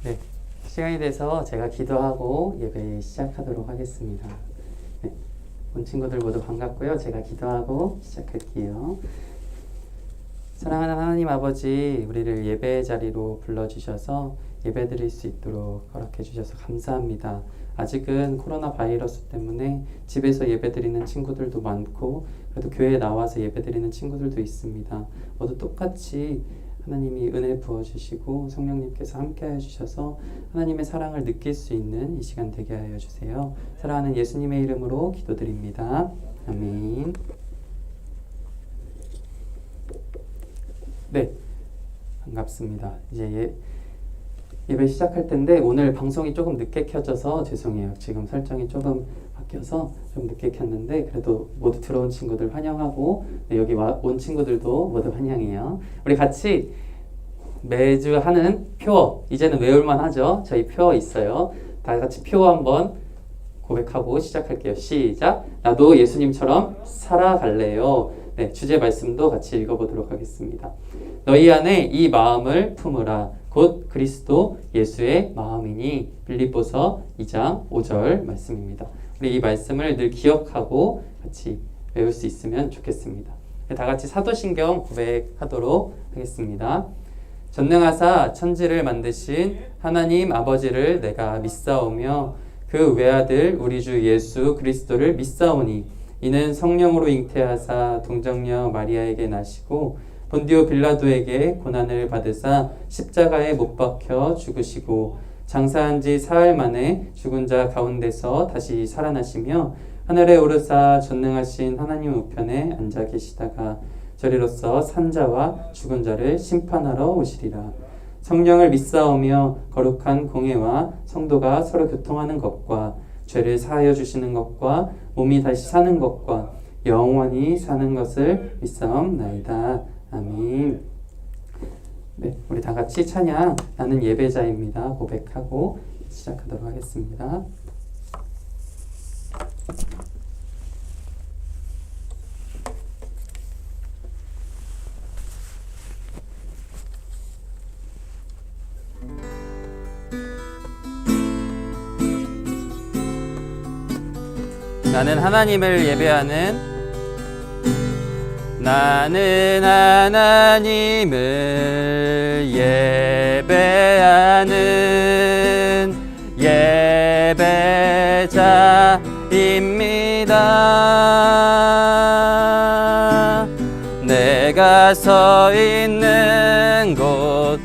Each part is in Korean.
네, 시간이 돼서 제가 기도하고 예배 시작하도록 하겠습니다. 네, 온 친구들 모두 반갑고요. 제가 기도하고 시작할게요. 사랑하는 하나님 아버지, 우리를 예배 자리로 불러주셔서 예배 드릴 수 있도록 허락해 주셔서 감사합니다. 아직은 코로나 바이러스 때문에 집에서 예배 드리는 친구들도 많고 그래도 교회에 나와서 예배 드리는 친구들도 있습니다. 모두 똑같이 하나님이 은혜 부어주시고 성령님께서 함께하여 주셔서 하나님의 사랑을 느낄 수 있는 이 시간 되게 하여 주세요. 사랑하는 예수님의 이름으로 기도드립니다. 아멘. 네, 반갑습니다. 이제 예배 시작할 텐데 오늘 방송이 조금 늦게 켜져서 죄송해요. 지금 설정이 조금 바뀌어서 좀 늦게 켰는데 그래도 모두 들어온 친구들 환영하고 네, 여기 온 친구들도 모두 환영해요. 우리 같이 매주 하는 표어, 이제는 외울만 하죠. 저희 표어 있어요. 다 같이 표어 한번 고백하고 시작할게요. 시작! 나도 예수님처럼 살아갈래요. 네, 주제 말씀도 같이 읽어보도록 하겠습니다. 너희 안에 이 마음을 품으라. 곧 그리스도 예수의 마음이니. 빌립보서 2장 5절 말씀입니다. 우리 이 말씀을 늘 기억하고 같이 외울 수 있으면 좋겠습니다. 다 같이 사도신경 고백하도록 하겠습니다. 전능하사 천지를 만드신 하나님 아버지를 내가 믿사오며 그 외아들 우리 주 예수 그리스도를 믿사오니 이는 성령으로 잉태하사 동정녀 마리아에게 나시고 본디오 빌라도에게 고난을 받으사 십자가에 못 박혀 죽으시고 장사한 지 사흘 만에 죽은 자 가운데서 다시 살아나시며 하늘에 오르사 전능하신 하나님 우편에 앉아 계시다가 저리로서 산자와 죽은 자를 심판하러 오시리라. 성령을 믿사오며 거룩한 공회와 성도가 서로 교통하는 것과 죄를 사하여 주시는 것과 몸이 다시 사는 것과 영원히 사는 것을 믿사옵나이다. 아멘. 네, 우리 다 같이 찬양 나는 예배자입니다 고백하고 시작하도록 하겠습니다. 나는 하나님을 예배하는 예배자입니다. 내가 서 있는 곳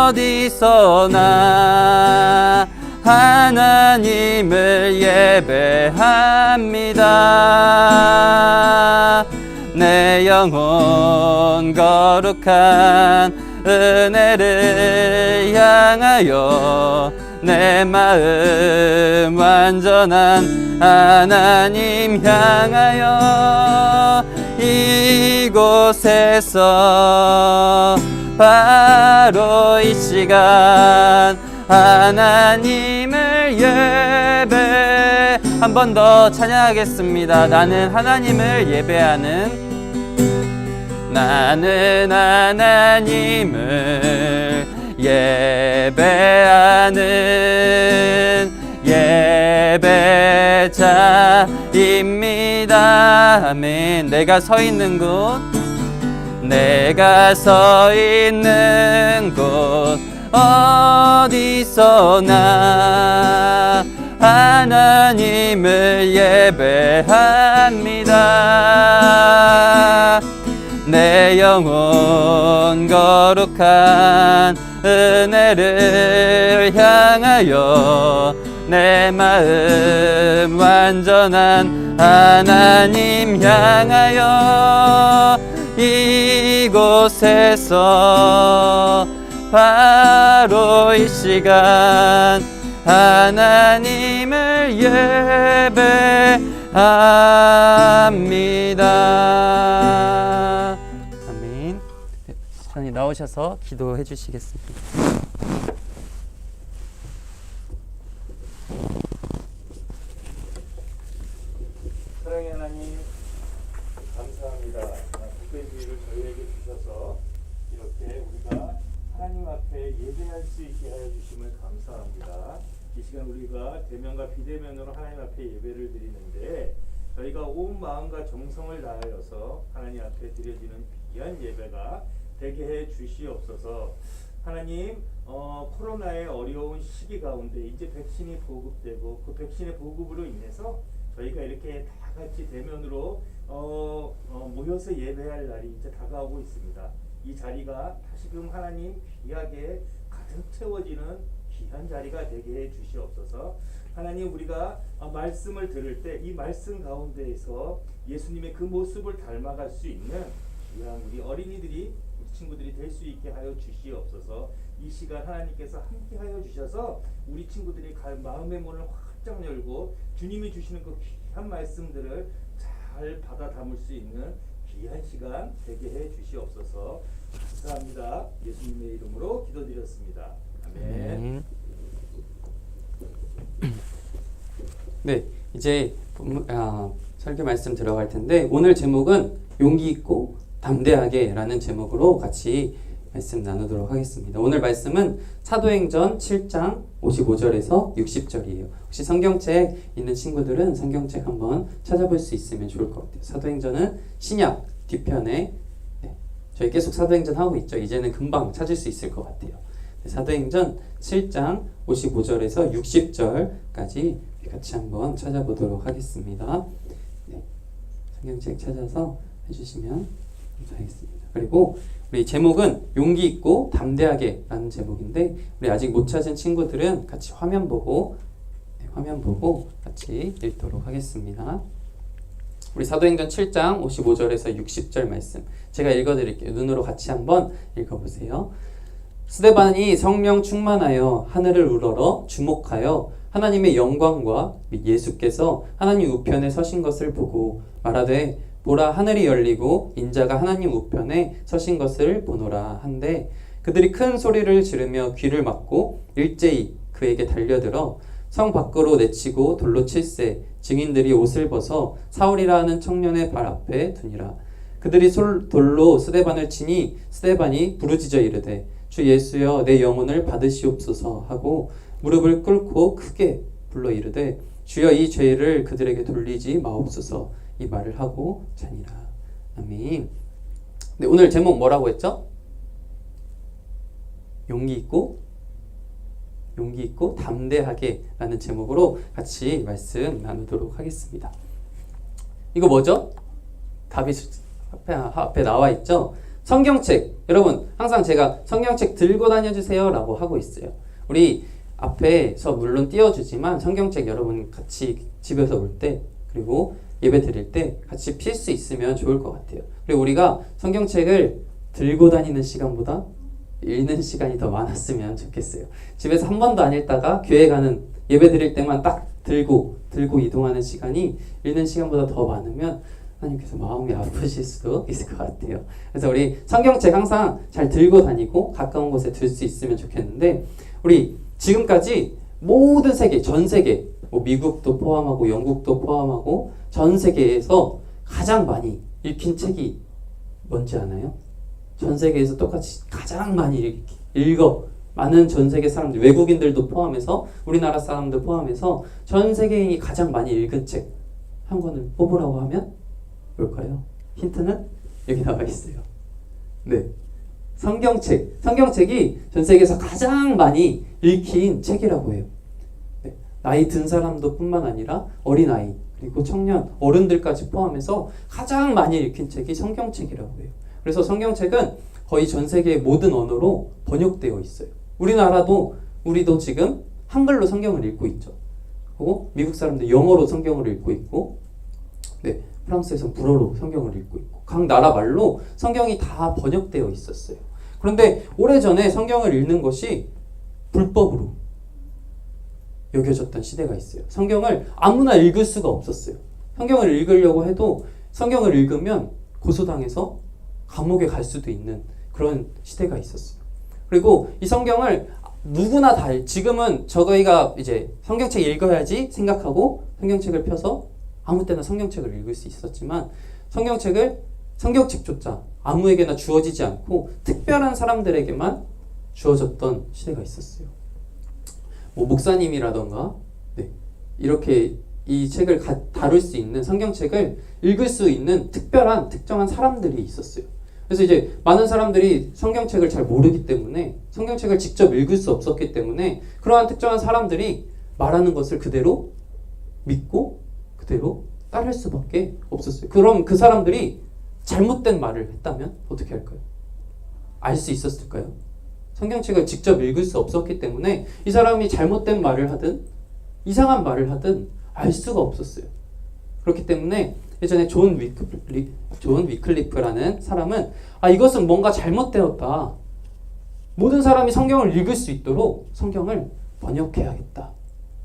어디서나 하나님을 예배합니다. 내 영혼 거룩한 은혜를 향하여 내 마음 완전한 하나님 향하여 이곳에서 바로 이 시간 하나님을 예배 한 번 더 찬양하겠습니다. 나는 하나님을 예배하는 나는 하나님을 예배하는 예배자입니다. 아멘. 내가 서 있는 곳 어디서나 하나님을 예배합니다. 내 영혼 거룩한 은혜를 향하여 내 마음 완전한 하나님 향하여 이곳에서 바로 이 시간 하나님을 예배합니다. 아멘. 시간이 나오셔서 기도해 주시겠습니다. 사랑의 하나님, 감사합니다. 복된 기회를 저희에게 주셔서 이렇게 우리가 하나님 앞에 예배할 수 있게 하여 주시옵소서. 말씀을 감사합니다. 이 시간 우리가 대면과 비대면으로 하나님 앞에 예배를 드리는데 저희가 온 마음과 정성을 다하여서 하나님 앞에 드려지는 귀한 예배가 되게 해 주시옵소서. 하나님, 코로나의 어려운 시기 가운데 이제 백신이 보급되고 그 백신의 보급으로 인해서 저희가 이렇게 다 같이 대면으로 모여서 예배할 날이 이제 다가오고 있습니다. 이 자리가 다시금 하나님 귀하게 가득 채워지는 귀한 자리가 되게 해 주시옵소서. 하나님, 우리가 말씀을 들을 때 이 말씀 가운데에서 예수님의 그 모습을 닮아갈 수 있는 귀한 우리 어린이들이 우리 친구들이 될 수 있게 하여 주시옵소서. 이 시간 하나님께서 함께 하여 주셔서 우리 친구들이 마음의 문을 활짝 열고 주님이 주시는 그 귀한 말씀들을 잘 받아 담을 수 있는 귀한 시간 되게 해 주시옵소서. 감사합니다. 예수님의 이름으로 기도드렸습니다. 아멘. 네, 이제 설교 말씀 들어갈 텐데 오늘 제목은 용기 있고 담대하게라는 제목으로 같이 말씀 나누도록 하겠습니다. 오늘 말씀은 사도행전 7장 55절에서 60절이에요. 혹시 성경책 있는 친구들은 성경책 한번 찾아볼 수 있으면 좋을 것 같아요. 사도행전은 신약 뒤편에 저희 계속 사도행전 하고 있죠. 이제는 금방 찾을 수 있을 것 같아요. 사도행전 7장 55절에서 60절까지 같이 한번 찾아보도록 하겠습니다. 네, 성경책 찾아서 해주시면 감사하겠습니다. 그리고 우리 제목은 용기 있고 담대하게 라는 제목인데 우리 아직 못 찾은 친구들은 같이 화면 보고 같이 읽도록 하겠습니다. 우리 사도행전 7장 55절에서 60절 말씀 제가 읽어드릴게요. 눈으로 같이 한번 읽어보세요. 스데반이 성령 충만하여 하늘을 우러러 주목하여 하나님의 영광과 및 예수께서 하나님 우편에 서신 것을 보고 말하되 보라 하늘이 열리고 인자가 하나님 우편에 서신 것을 보노라 한데 그들이 큰 소리를 지르며 귀를 막고 일제히 그에게 달려들어 성 밖으로 내치고 돌로 칠세 증인들이 옷을 벗어 사울이라 하는 청년의 발 앞에 두니라. 그들이 돌로 스데반을 치니 스데반이 부르짖어 이르되 주 예수여 내 영혼을 받으시옵소서 하고 무릎을 꿇고 크게 불러 이르되 주여 이 죄를 그들에게 돌리지 마옵소서 이 말을 하고 자니라. 아멘. 네, 오늘 제목 뭐라고 했죠? 용기 있고 담대하게 라는 제목으로 같이 말씀 나누도록 하겠습니다. 이거 뭐죠? 답이 앞에 나와 있죠? 성경책. 여러분 항상 제가 성경책 들고 다녀주세요 라고 하고 있어요. 우리 앞에서 물론 띄워주지만 성경책 여러분 같이 집에서 올 때 그리고 예배 드릴 때 같이 필 수 있으면 좋을 것 같아요. 그리고 우리가 성경책을 들고 다니는 시간보다 읽는 시간이 더 많았으면 좋겠어요. 집에서 한 번도 안 읽다가 교회 가는 예배 드릴 때만 딱 들고 이동하는 시간이 읽는 시간보다 더 많으면 하나님께서 마음이 아프실 수도 있을 것 같아요. 그래서 우리 성경책 항상 잘 들고 다니고 가까운 곳에 둘 수 있으면 좋겠는데 우리 지금까지 모든 세계, 전 세계, 뭐 미국도 포함하고 영국도 포함하고 전 세계에서 가장 많이 읽힌 책이 뭔지 아나요? 전 세계에서 똑같이 가장 많이 많은 전 세계 사람들, 외국인들도 포함해서 우리나라 사람들 포함해서 전 세계인이 가장 많이 읽은 책 한 권을 뽑으라고 하면 뭘까요? 힌트는 여기 나와 있어요. 네, 성경책이 전 세계에서 가장 많이 읽힌 책이라고 해요. 네, 나이 든 사람도 뿐만 아니라 어린아이 그리고 청년, 어른들까지 포함해서 가장 많이 읽힌 책이 성경책이라고 해요. 그래서 성경책은 거의 전 세계의 모든 언어로 번역되어 있어요. 우리도 지금 한글로 성경을 읽고 있죠. 그리고 미국 사람들 영어로 성경을 읽고 있고, 네, 프랑스에서 불어로 성경을 읽고 있고, 각 나라 말로 성경이 다 번역되어 있었어요. 그런데 오래전에 성경을 읽는 것이 불법으로 여겨졌던 시대가 있어요. 성경을 아무나 읽을 수가 없었어요. 성경을 읽으려고 해도 성경을 읽으면 고소당해서 감옥에 갈 수도 있는 그런 시대가 있었어요. 그리고 이 성경을 누구나 지금은 저희가 이제 성경책 읽어야지 생각하고 성경책을 펴서 아무 때나 성경책을 읽을 수 있었지만 성경책조차 아무에게나 주어지지 않고 특별한 사람들에게만 주어졌던 시대가 있었어요. 뭐 목사님이라던가 네, 이렇게 이 책을 다룰 수 있는 성경책을 읽을 수 있는 특정한 사람들이 있었어요. 그래서 이제 많은 사람들이 성경책을 잘 모르기 때문에 성경책을 직접 읽을 수 없었기 때문에 그러한 특정한 사람들이 말하는 것을 그대로 믿고 그대로 따를 수밖에 없었어요. 그럼 그 사람들이 잘못된 말을 했다면 어떻게 할까요? 알 수 있었을까요? 성경책을 직접 읽을 수 없었기 때문에 이 사람이 잘못된 말을 하든 이상한 말을 하든 알 수가 없었어요. 그렇기 때문에 예전에 존 위클리프라는 사람은 이것은 뭔가 잘못되었다. 모든 사람이 성경을 읽을 수 있도록 성경을 번역해야겠다.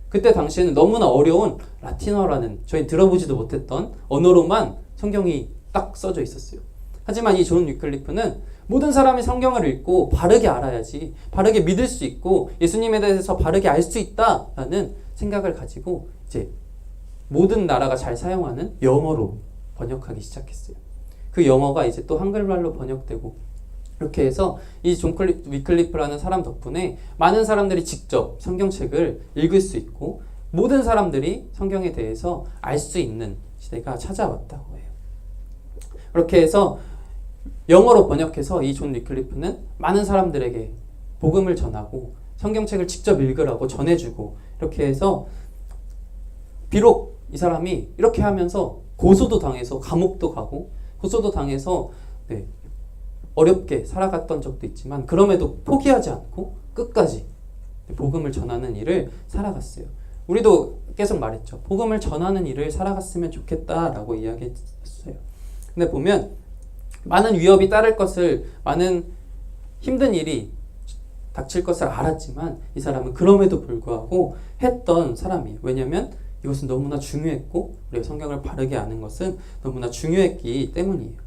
그때 당시에는 너무나 어려운 라틴어라는 저희 들어보지도 못했던 언어로만 성경이 딱 써져 있었어요. 하지만 이 존 위클리프는 모든 사람이 성경을 읽고 바르게 알아야지, 바르게 믿을 수 있고 예수님에 대해서 바르게 알 수 있다라는 생각을 가지고 이제 모든 나라가 잘 사용하는 영어로 번역하기 시작했어요. 그 영어가 이제 또 한글말로 번역되고 이렇게 해서 이 존 위클리프라는 사람 덕분에 많은 사람들이 직접 성경책을 읽을 수 있고 모든 사람들이 성경에 대해서 알 수 있는 시대가 찾아왔다고 해요. 그렇게 해서 영어로 번역해서 이 존 위클리프는 많은 사람들에게 복음을 전하고 성경책을 직접 읽으라고 전해주고 이렇게 해서 비록 이 사람이 이렇게 하면서 고소도 당해서 감옥도 가고 고소도 당해서 네, 어렵게 살아갔던 적도 있지만 그럼에도 포기하지 않고 끝까지 복음을 전하는 일을 살아갔어요. 우리도 계속 말했죠. 복음을 전하는 일을 살아갔으면 좋겠다라고 이야기했어요. 근데 보면 많은 위협이 따를 것을, 많은 힘든 일이 닥칠 것을 알았지만 이 사람은 그럼에도 불구하고 했던 사람이에요. 왜냐하면 이것은 너무나 중요했고 우리가 성경을 바르게 아는 것은 너무나 중요했기 때문이에요.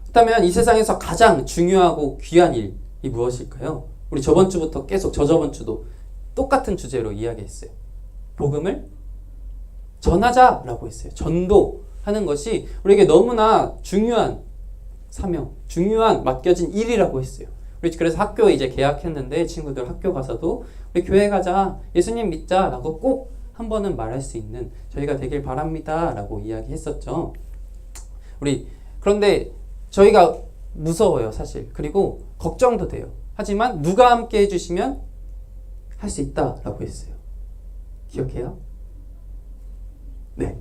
그렇다면 이 세상에서 가장 중요하고 귀한 일이 무엇일까요? 우리 저번 주부터 계속 저저번 주도 똑같은 주제로 이야기했어요. 복음을 전하자라고 했어요. 전도하는 것이 우리에게 너무나 중요한 사명, 중요한 맡겨진 일이라고 했어요. 우리 그래서 학교에 이제 개학했는데 친구들 학교 가서도 우리 교회 가자, 예수님 믿자라고 꼭 한 번은 말할 수 있는 저희가 되길 바랍니다라고 이야기했었죠. 그런데 저희가 무서워요, 사실. 그리고 걱정도 돼요. 하지만 누가 함께 해주시면 할 수 있다라고 했어요. 기억해요? 네.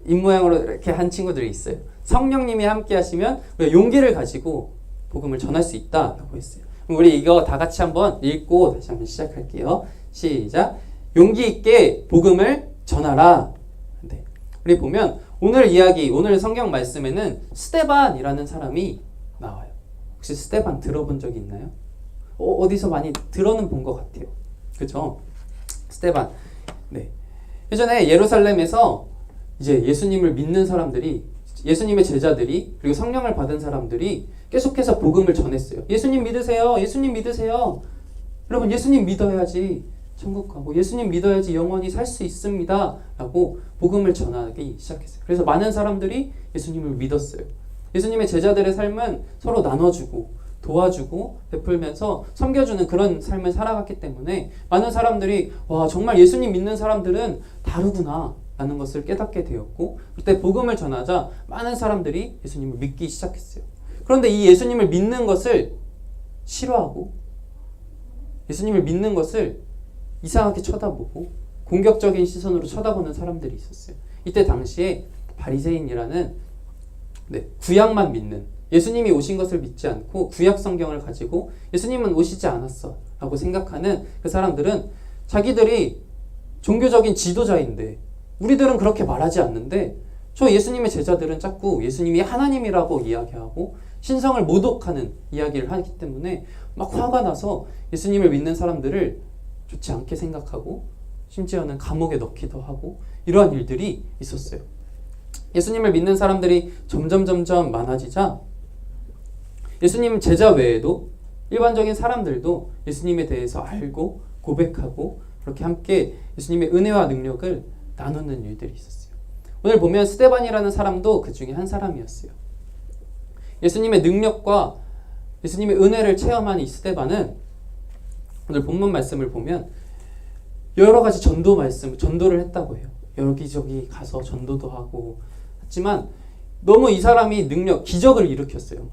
입모양으로 이렇게 한 친구들이 있어요. 성령님이 함께 하시면 우리가 용기를 가지고 복음을 전할 수 있다라고 했어요. 그럼 우리 이거 다 같이 한번 읽고 다시 한번 시작할게요. 시작. 용기 있게 복음을 전하라. 네. 우리 보면 오늘 성경 말씀에는 스데반이라는 사람이 나와요. 혹시 스데반 들어본 적이 있나요? 어디서 많이 들어는 본 것 같아요. 그죠? 스데반. 네. 예전에 예루살렘에서 이제 예수님을 믿는 사람들이, 예수님의 제자들이, 그리고 성령을 받은 사람들이 계속해서 복음을 전했어요. 예수님 믿으세요. 예수님 믿으세요. 여러분, 예수님 믿어야지 천국 가고 예수님 믿어야지 영원히 살 수 있습니다. 라고 복음을 전하기 시작했어요. 그래서 많은 사람들이 예수님을 믿었어요. 예수님의 제자들의 삶은 서로 나눠주고 도와주고 베풀면서 섬겨주는 그런 삶을 살아갔기 때문에 많은 사람들이 와, 정말 예수님 믿는 사람들은 다르구나 라는 것을 깨닫게 되었고, 그때 복음을 전하자 많은 사람들이 예수님을 믿기 시작했어요. 그런데 이 예수님을 믿는 것을 싫어하고 예수님을 믿는 것을 이상하게 쳐다보고 공격적인 시선으로 쳐다보는 사람들이 있었어요. 이때 당시에 바리새인이라는 구약만 믿는, 예수님이 오신 것을 믿지 않고 구약 성경을 가지고 예수님은 오시지 않았어 라고 생각하는 그 사람들은 자기들이 종교적인 지도자인데 우리들은 그렇게 말하지 않는데 저 예수님의 제자들은 자꾸 예수님이 하나님이라고 이야기하고 신성을 모독하는 이야기를 하기 때문에 막 화가 나서 예수님을 믿는 사람들을 좋지 않게 생각하고 심지어는 감옥에 넣기도 하고 이러한 일들이 있었어요. 예수님을 믿는 사람들이 점점 많아지자 예수님 제자 외에도 일반적인 사람들도 예수님에 대해서 알고 고백하고 그렇게 함께 예수님의 은혜와 능력을 나누는 일들이 있었어요. 오늘 보면 스데반이라는 사람도 그 중에 한 사람이었어요. 예수님의 능력과 예수님의 은혜를 체험한 이 스데반은 오늘 본문 말씀을 보면 여러 가지 전도 말씀, 전도를 했다고 해요. 여기저기 가서 전도도 하고 했지만 너무 이 사람이 기적을 일으켰어요.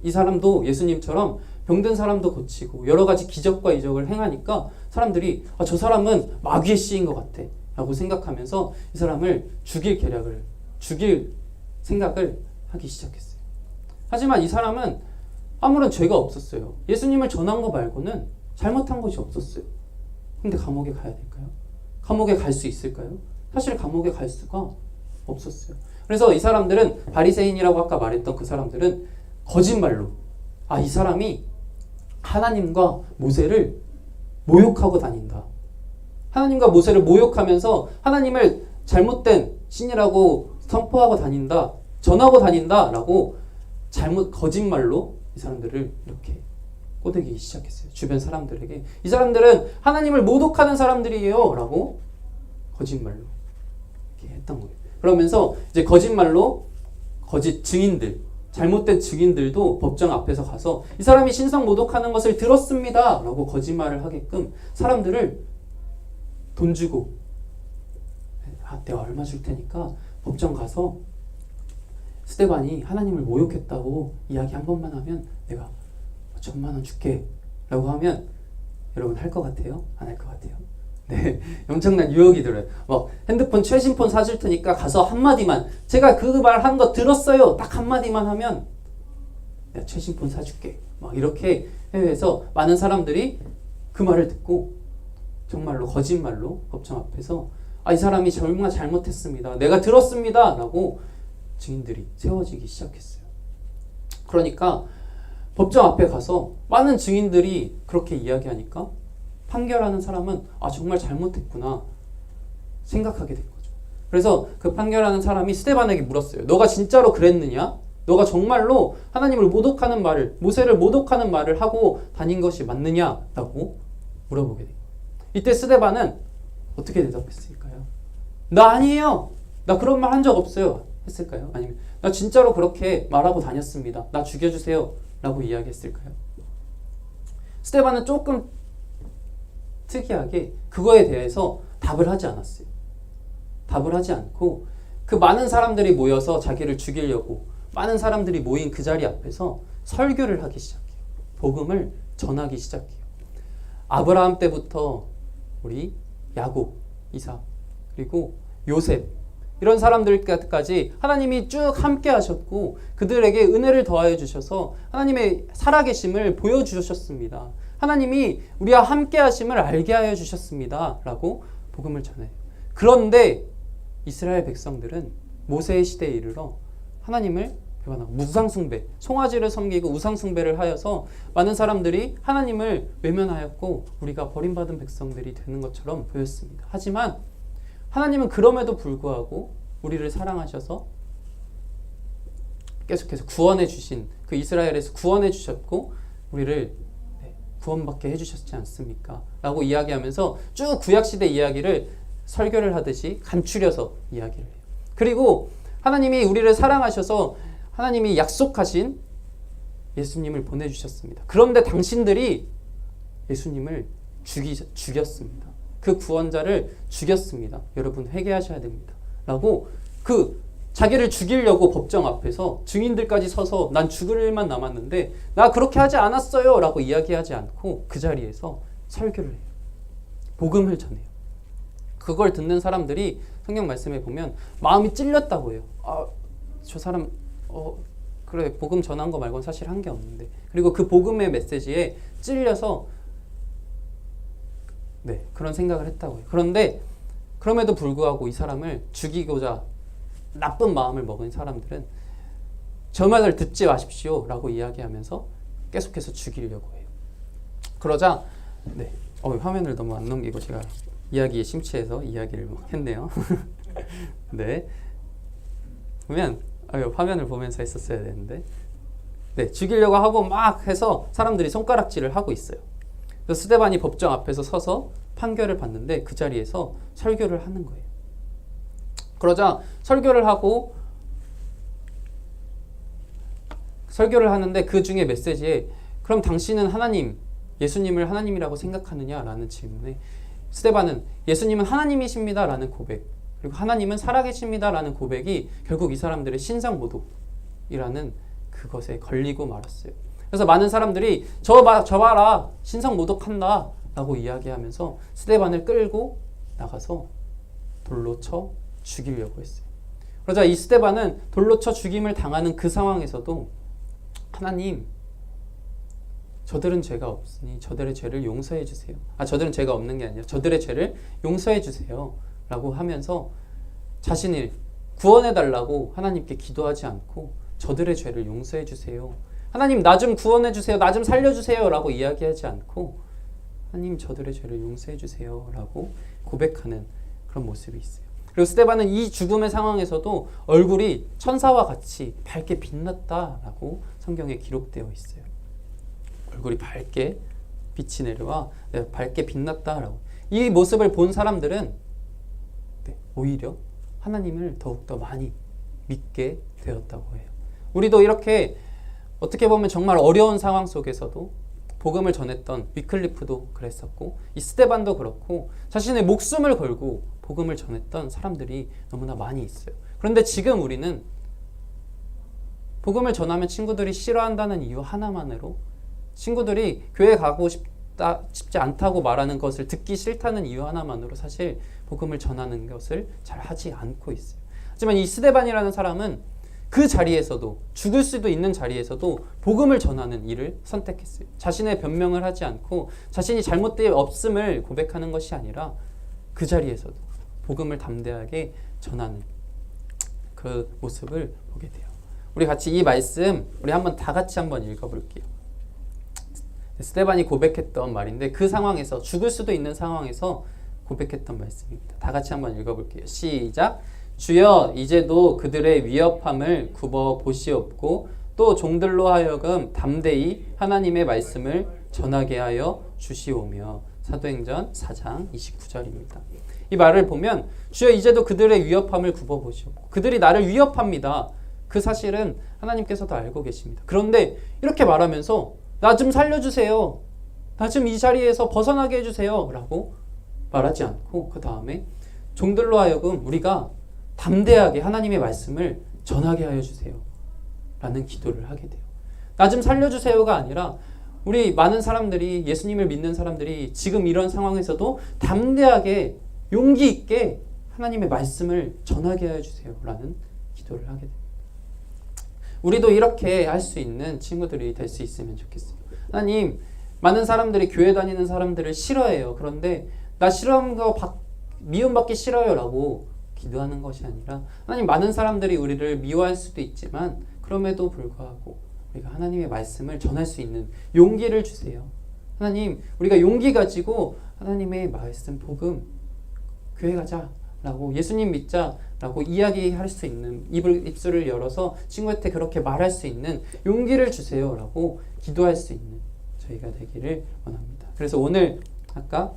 이 사람도 예수님처럼 병든 사람도 고치고 여러 가지 기적과 이적을 행하니까 사람들이 저 사람은 마귀의 씨인 것 같아 라고 생각하면서 이 사람을 죽일 생각을 하기 시작했어요. 하지만 이 사람은 아무런 죄가 없었어요. 예수님을 전한 거 말고는 잘못한 것이 없었어요. 근데 감옥에 가야 될까요? 감옥에 갈 수 있을까요? 사실 감옥에 갈 수가 없었어요. 그래서 이 사람들은 바리새인이라고 아까 말했던 그 사람들은 거짓말로 이 사람이 하나님과 모세를 모욕하고 다닌다. 하나님과 모세를 모욕하면서 하나님을 잘못된 신이라고 선포하고 다닌다. 전하고 다닌다라고 거짓말로 이 사람들을 이렇게 꼬드기기 시작했어요. 주변 사람들에게. 이 사람들은 하나님을 모독하는 사람들이에요 라고 거짓말로 이렇게 했던 거예요. 그러면서 이제 거짓말로 거짓 증인들, 잘못된 증인들도 법정 앞에서 가서 이 사람이 신성 모독하는 것을 들었습니다 라고 거짓말을 하게끔 사람들을 돈 주고 내가 얼마 줄 테니까 법정 가서 스데반이 하나님을 모욕했다고 이야기 한 번만 하면 내가 1,000만 원 줄게 라고 하면 여러분 할 것 같아요? 안 할 것 같아요? 네, 엄청난 유혹이 들어요. 핸드폰 최신폰 사줄 테니까 가서 한마디만 제가 그 말 한 거 들었어요 딱 한마디만 하면 내가 최신폰 사줄게 이렇게 해서 많은 사람들이 그 말을 듣고 정말로 거짓말로 법정 앞에서 이 사람이 정말 잘못했습니다. 내가 들었습니다 라고 증인들이 세워지기 시작했어요. 그러니까 법정 앞에 가서 많은 증인들이 그렇게 이야기하니까 판결하는 사람은 정말 잘못했구나 생각하게 된 거죠. 그래서 그 판결하는 사람이 스데반에게 물었어요. 너가 진짜로 그랬느냐? 너가 정말로 하나님을 모독하는 말을, 모세를 모독하는 말을 하고 다닌 것이 맞느냐? 라고 물어보게 돼요. 이때 스데반은 어떻게 대답했을까요? 나 아니에요. 나 그런 말 한 적 없어요. 했을까요? 아니면 나 진짜로 그렇게 말하고 다녔습니다. 나 죽여주세요. 라고 이야기했을까요? 스데반은 조금 특이하게 그거에 대해서 답을 하지 않았어요. 답을 하지 않고 그 많은 사람들이 모여서 자기를 죽이려고 많은 사람들이 모인 그 자리 앞에서 설교를 하기 시작해요. 복음을 전하기 시작해요. 아브라함 때부터 우리 야곱, 이삭, 그리고 요셉 이런 사람들까지 하나님이 쭉 함께 하셨고 그들에게 은혜를 더하여 주셔서 하나님의 살아계심을 보여주셨습니다. 하나님이 우리와 함께 하심을 알게 하여 주셨습니다. 라고 복음을 전해요. 그런데 이스라엘 백성들은 모세의 시대에 이르러 하나님을 우상숭배, 송아지를 섬기고 우상숭배를 하여서 많은 사람들이 하나님을 외면하였고 우리가 버림받은 백성들이 되는 것처럼 보였습니다. 하지만 하나님은 그럼에도 불구하고 우리를 사랑하셔서 계속해서 구원해 주신 그 이스라엘에서 구원해 주셨고 우리를 구원받게 해주셨지 않습니까? 라고 이야기하면서 쭉 구약시대 이야기를 설교를 하듯이 간추려서 이야기를 해요. 그리고 하나님이 우리를 사랑하셔서 하나님이 약속하신 예수님을 보내주셨습니다. 그런데 당신들이 예수님을 죽였습니다. 그 구원자를 죽였습니다. 여러분 회개하셔야 됩니다. 라고 자기를 죽이려고 법정 앞에서 증인들까지 서서 난 죽을 일만 남았는데 나 그렇게 하지 않았어요 라고 이야기하지 않고 그 자리에서 설교를 해요. 복음을 전해요. 그걸 듣는 사람들이 성경 말씀에 보면 마음이 찔렸다고 해요. 저 사람 그래 복음 전한 거 말고는 사실 한 게 없는데 그리고 그 복음의 메시지에 찔려서 그런 생각을 했다고 해요. 그런데 그럼에도 불구하고 이 사람을 죽이고자 나쁜 마음을 먹은 사람들은 저 말을 듣지 마십시오 라고 이야기하면서 계속해서 죽이려고 해요. 그러자 화면을 너무 안 넘기고 제가 이야기에 심취해서 이야기를 했네요. 네, 보면 화면을 보면서 했었어야 되는데 죽이려고 하고 막 해서 사람들이 손가락질을 하고 있어요. 그래서 스데반이 법정 앞에서 서서 판결을 받는데 그 자리에서 설교를 하는 거예요. 그러자 설교를 하는데 그 중에 메시지에 그럼 당신은 하나님, 예수님을 하나님이라고 생각하느냐라는 질문에 스데반은 예수님은 하나님이십니다라는 고백, 그리고 하나님은 살아계십니다라는 고백이 결국 이 사람들의 신상 모독이라는 그것에 걸리고 말았어요. 그래서 많은 사람들이 저 봐라 신상 모독한다 라고 이야기하면서 스데반을 끌고 나가서 돌로 쳐 죽이려고 했어요. 그러자 이 스데반은 돌로 쳐 죽임을 당하는 그 상황에서도 하나님, 저들은 죄가 없으니 저들의 죄를 용서해 주세요. 저들은 죄가 없는 게 아니라 저들의 죄를 용서해 주세요 라고 하면서 자신을 구원해 달라고 하나님께 기도하지 않고 저들의 죄를 용서해 주세요, 하나님 나 좀 구원해 주세요, 나 좀 살려 주세요 라고 이야기하지 않고 하나님 저들의 죄를 용서해 주세요 라고 고백하는 그런 모습이 있어요. 그리고 스데반은 이 죽음의 상황에서도 얼굴이 천사와 같이 밝게 빛났다라고 성경에 기록되어 있어요. 얼굴이 밝게 빛이 내려와 밝게 빛났다라고. 이 모습을 본 사람들은 오히려 하나님을 더욱더 많이 믿게 되었다고 해요. 우리도 이렇게 어떻게 보면 정말 어려운 상황 속에서도 복음을 전했던 위클리프도 그랬었고, 이 스데반도 그렇고 자신의 목숨을 걸고 복음을 전했던 사람들이 너무나 많이 있어요. 그런데 지금 우리는 복음을 전하면 친구들이 싫어한다는 이유 하나만으로, 친구들이 교회 가고 싶지 않다고 말하는 것을 듣기 싫다는 이유 하나만으로 사실 복음을 전하는 것을 잘 하지 않고 있어요. 하지만 이 스데반이라는 사람은 그 자리에서도, 죽을 수도 있는 자리에서도 복음을 전하는 일을 선택했어요. 자신의 변명을 하지 않고 자신이 잘못된 없음을 고백하는 것이 아니라 그 자리에서도 복음을 담대하게 전하는 그 모습을 보게 돼요. 우리 같이 이 말씀 우리 한번 다 같이 한번 읽어볼게요. 스데반이 고백했던 말인데 그 상황에서, 죽을 수도 있는 상황에서 고백했던 말씀입니다. 다 같이 한번 읽어볼게요. 시작. 주여 이제도 그들의 위협함을 굽어 보시옵고 또 종들로 하여금 담대히 하나님의 말씀을 전하게 하여 주시오며. 사도행전 4장 29절입니다. 이 말을 보면 주여 이제도 그들의 위협함을 굽어 보시옵고, 그들이 나를 위협합니다. 그 사실은 하나님께서도 알고 계십니다. 그런데 이렇게 말하면서 나 좀 살려주세요, 나 좀 이 자리에서 벗어나게 해주세요 라고 말하지 않고 그 다음에 종들로 하여금 우리가 담대하게 하나님의 말씀을 전하게 하여 주세요 라는 기도를 하게 돼요. 나 좀 살려주세요가 아니라 우리 많은 사람들이, 예수님을 믿는 사람들이 지금 이런 상황에서도 담대하게 용기 있게 하나님의 말씀을 전하게 하여 주세요 라는 기도를 하게 됩니다. 우리도 이렇게 할 수 있는 친구들이 될 수 있으면 좋겠어요. 하나님, 많은 사람들이 교회 다니는 사람들을 싫어해요. 그런데 나 싫어하는 거 미움받기 싫어요 라고 기도하는 것이 아니라, 하나님 많은 사람들이 우리를 미워할 수도 있지만 그럼에도 불구하고 우리가 하나님의 말씀을 전할 수 있는 용기를 주세요. 하나님, 우리가 용기 가지고 하나님의 말씀, 복음, 교회 가자 라고, 예수님 믿자 라고 이야기할 수 있는, 입술을 열어서 친구한테 그렇게 말할 수 있는 용기를 주세요 라고 기도할 수 있는 저희가 되기를 원합니다. 그래서 오늘 아까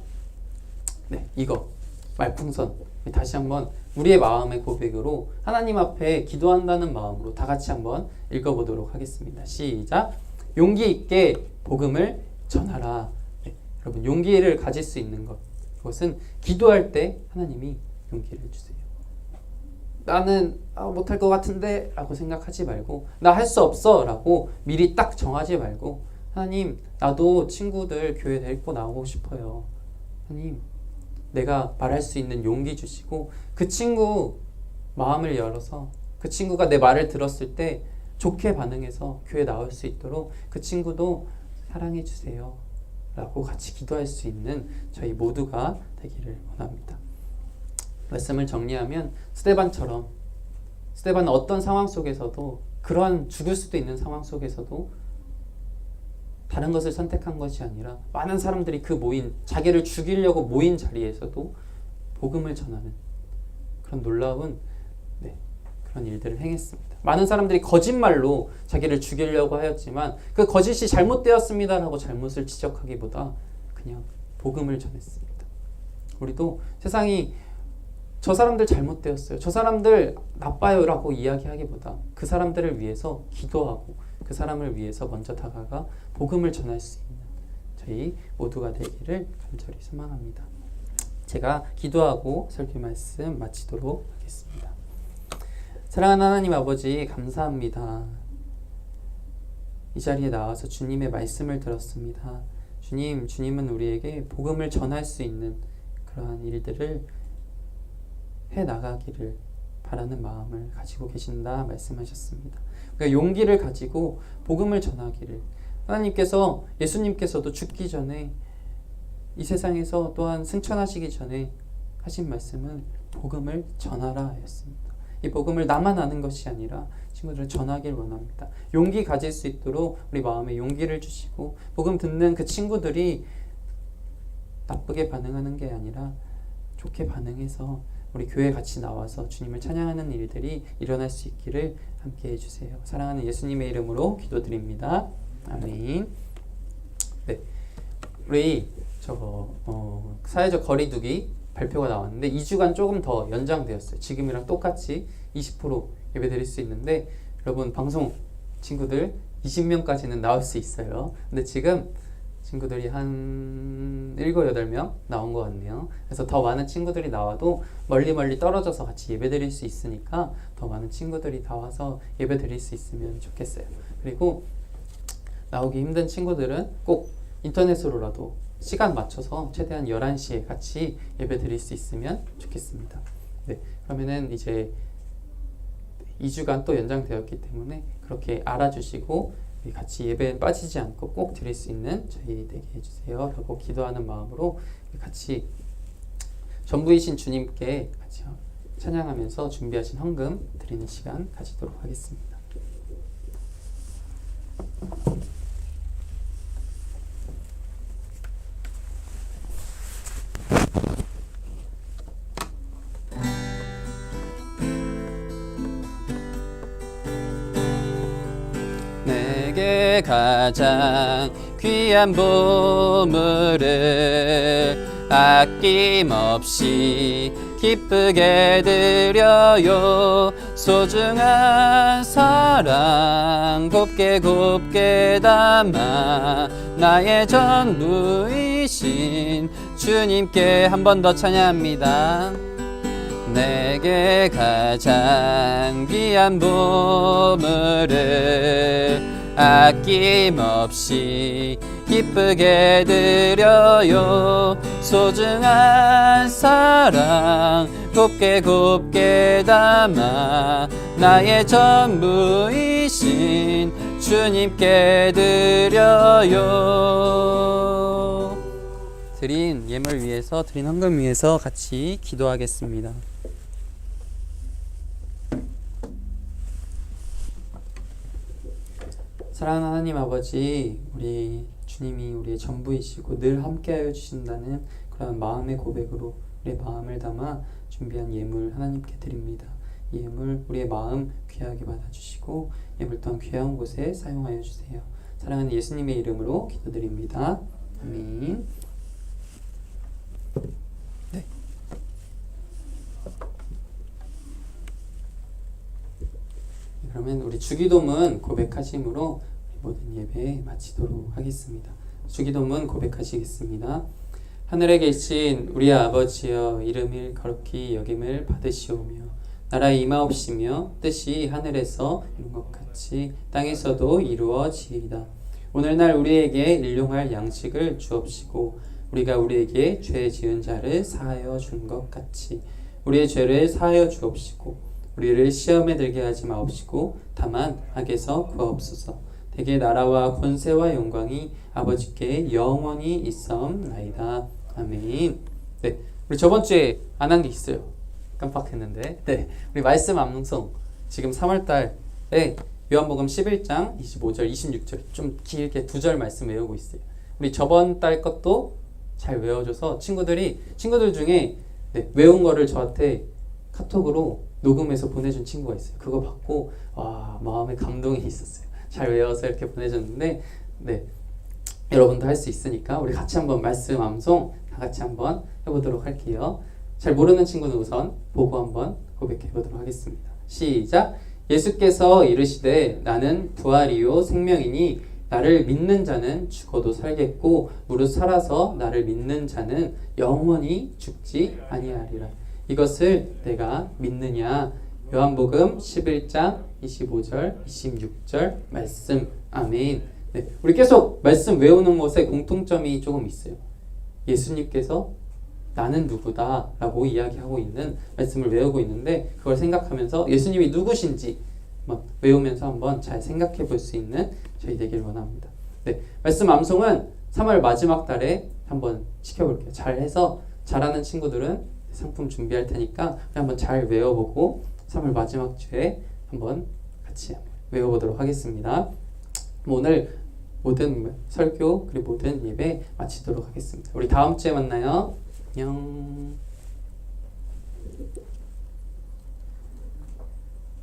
이거 말풍선 다시 한번 우리의 마음의 고백으로 하나님 앞에 기도한다는 마음으로 다 같이 한번 읽어보도록 하겠습니다. 시작. 용기 있게 복음을 전하라. 여러분, 용기를 가질 수 있는 것, 그것은 기도할 때 하나님이 용기를 주세요. 나는 못할 것 같은데 라고 생각하지 말고, 나 할 수 없어 라고 미리 딱 정하지 말고, 하나님 나도 친구들 교회 데리고 나오고 싶어요. 하나님 내가 말할 수 있는 용기 주시고, 그 친구 마음을 열어서 그 친구가 내 말을 들었을 때 좋게 반응해서 교회 나올 수 있도록 그 친구도 사랑해 주세요 라고 같이 기도할 수 있는 저희 모두가 되기를 원합니다. 말씀을 정리하면 스데반처럼, 스데반은 어떤 상황 속에서도, 그러한 죽을 수도 있는 상황 속에서도 다른 것을 선택한 것이 아니라 많은 사람들이 그 모인, 자기를 죽이려고 모인 자리에서도 복음을 전하는 그런 놀라운 그런 일들을 행했습니다. 많은 사람들이 거짓말로 자기를 죽이려고 하였지만 그 거짓이 잘못되었습니다라고 잘못을 지적하기보다 그냥 복음을 전했습니다. 우리도 세상이 저 사람들 잘못되었어요, 저 사람들 나빠요 라고 이야기하기보다 그 사람들을 위해서 기도하고 그 사람을 위해서 먼저 다가가 복음을 전할 수 있는 저희 모두가 되기를 간절히 소망합니다. 제가 기도하고 설교 말씀 마치도록 하겠습니다. 사랑하는 하나님 아버지, 감사합니다. 이 자리에 나와서 주님의 말씀을 들었습니다. 주님은 우리에게 복음을 전할 수 있는 그러한 일들을 해 나가기를 바라는 마음을 가지고 계신다 말씀하셨습니다. 그러니까 용기를 가지고 복음을 전하기를, 하나님께서, 예수님께서도 죽기 전에 이 세상에서 또한 승천하시기 전에 하신 말씀은 복음을 전하라 하였습니다. 이 복음을 나만 아는 것이 아니라 친구들은 전하길 원합니다. 용기 가질 수 있도록 우리 마음에 용기를 주시고, 복음 듣는 그 친구들이 나쁘게 반응하는 게 아니라 좋게 반응해서 우리 교회 같이 나와서 주님을 찬양하는 일들이 일어날 수 있기를 함께 해주세요. 사랑하는 예수님의 이름으로 기도드립니다. 아멘. 네, 우리 사회적 거리두기 발표가 나왔는데 2주간 조금 더 연장되었어요. 지금이랑 똑같이 20% 예배드릴 수 있는데, 여러분 방송 친구들 20명까지는 나올 수 있어요. 근데 지금 친구들이 한 7, 8명 나온 것 같네요. 그래서 더 많은 친구들이 나와도 멀리 떨어져서 같이 예배드릴 수 있으니까 더 많은 친구들이 다 와서 예배드릴 수 있으면 좋겠어요. 그리고 나오기 힘든 친구들은 꼭 인터넷으로라도 시간 맞춰서 최대한 11시에 같이 예배 드릴 수 있으면 좋겠습니다. 네, 그러면은 이제 2주간 또 연장되었기 때문에 그렇게 알아주시고 같이 예배에 빠지지 않고 꼭 드릴 수 있는 저희 되게 해주세요 라고 기도하는 마음으로 같이 전부이신 주님께 같이 찬양하면서 준비하신 헌금 드리는 시간 가지도록 하겠습니다. 내게 가장 귀한 보물을 아낌없이 기쁘게 드려요. 소중한 사랑 곱게 담아 나의 전부이신 주님께 한 번 더 찬양합니다. 내게 가장 귀한 보물을 아낌없이 기쁘게 드려요. 소중한 사랑 곱게 담아 나의 전부이신 주님께 드려요. 드린 예물 위해서, 드린 헌금 위해서 같이 기도하겠습니다. 사랑하는 하나님 아버지, 우리 주님이 우리의 전부이시고 늘 함께하여 주신다는 그런 마음의 고백으로 우리의 마음을 담아 준비한 예물 하나님께 드립니다. 이 예물 우리의 마음 귀하게 받아주시고 예물 또한 귀한 곳에 사용하여 주세요. 사랑하는 예수님의 이름으로 기도드립니다. 아멘. 네. 그러면 우리 주기도문 고백하심으로 모든 예배 마치도록 하겠습니다. 주기도문 고백하시겠습니다. 하늘에 계신 우리 아버지여, 이름을 거룩히 여김을 받으시오며 나라 임하옵시며 뜻이 하늘에서 이룬 것 같이 땅에서도 이루어지이다. 오늘날 우리에게 일용할 양식을 주옵시고 우리가 우리에게 죄 지은 자를 사하여 준 것 같이 우리의 죄를 사하여 주옵시고 우리를 시험에 들게 하지 마옵시고 다만 악에서 구하옵소서. 대개 나라와 권세와 영광이 아버지께 영원히 있사옵나이다. 아멘. 네, 우리 저번 주에 안 한 게 있어요. 깜빡했는데. 네, 우리 말씀 암송 지금 3월달에 요한복음 11장 25절 26절 좀 길게 2절 말씀 외우고 있어요. 우리 저번 달 것도 잘 외워줘서 친구들 중에 외운 거를 저한테 카톡으로 녹음해서 보내준 친구가 있어요. 그거 받고 와, 마음에 감동이 있었어요. 잘 외워서 이렇게 보내줬는데, 네, 여러분도 할 수 있으니까 우리 같이 한번 말씀 암송 다 같이 한번 해보도록 할게요. 잘 모르는 친구는 우선 보고 한번 고백해 보도록 하겠습니다. 시작. 예수께서 이르시되 나는 부활이요 생명이니 나를 믿는 자는 죽어도 살겠고 무릇 살아서 나를 믿는 자는 영원히 죽지 아니하리라. 이것을 내가 믿느냐. 요한복음 11장 25절 26절 말씀. 아멘. 네, 우리 계속 말씀 외우는 것에 공통점이 조금 있어요. 예수님께서 나는 누구다 라고 이야기하고 있는 말씀을 외우고 있는데 그걸 생각하면서 예수님이 누구신지 막 외우면서 한번 잘 생각해 볼 수 있는 저희 되길 원합니다. 네, 말씀 암송은 3월 마지막 달에 한번 시켜볼게요. 잘해서 잘하는 친구들은 상품 준비할 테니까 한번 잘 외워보고 3월 마지막 주에 한번 같이 외워보도록 하겠습니다. 오늘 모든 설교 그리고 모든 예배 마치도록 하겠습니다. 우리 다음 주에 만나요. 안녕.